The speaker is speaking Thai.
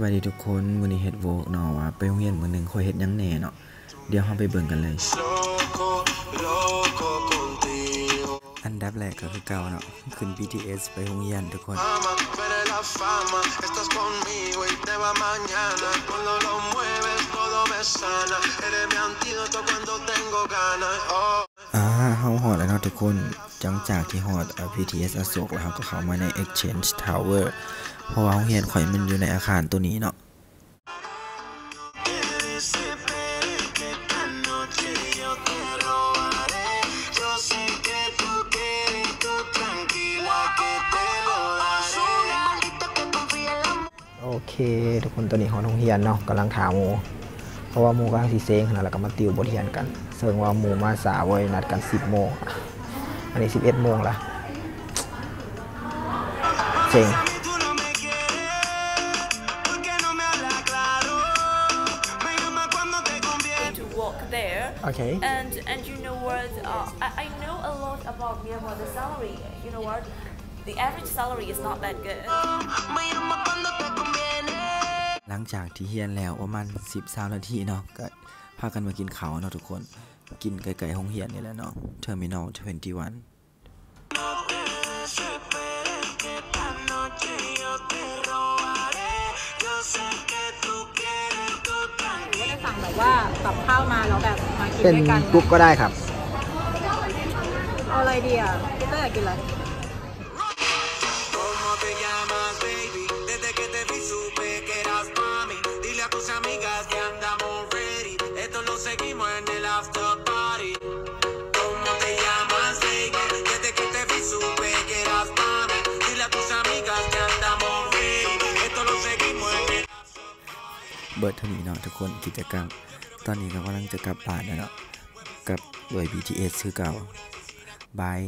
บายดีทุกคนวันนี้เฮ็ดโวกเนาะว่าไปโรงเรียนมื้อนึงค่อยเฮ็ดหยังแหน่เนาะเดี๋ยวเราไปเบิ่งกันเลยอันดับแรกก็คือเก่าเนาะขึ้น BTS ไปโรงเรียนทุกคนเฮาฮอดแล้วเนาะทุกคนจังจากที่ฮอดBTS อโศกแล้วเฮาก็เข้ามาใน Exchange Tower เพราะว่าโรงเรียนข่อยมันอยู่ในอาคารตัวนี้เนาะโอเคทุกคนตัวนี้ฮอดโรงเรียนเนาะกำลังถามหมู่เพราะว่าหมู่กำลังสิเซ็งขนาดแล้วก็มาติวบทเรียนกันเซิงว่าหมู่มาสายไว้นัดกัน 10 โมงอันนี้ 11 โมงละเซ็งOkay. And you know what? I know a lot about Myanmar. The salary, you know what? The average salary is not that good. หลังจากที่เรียนแล้วประมาณ10-20 นาทีเนาะก็พากันมากินข้าวเนาะทุกคนกินไกลๆห้องเรียนนี่แหละเนาะ Terminal 21สั่งแบบว่ากับข้าวมาแล้วแบบมากินด้วยกันเป็นกรุ๊ปก็ได้ครับเอาอะไรดีอ่ะพี่เต้อยากกินอะไรเบิร์ดเท่านี้เนาะทุกคนกิจกรรมตอนนี้ก็กำลังจะกลับบ้านแล้วเนาะกับด้วย BTS คือเก่าบาย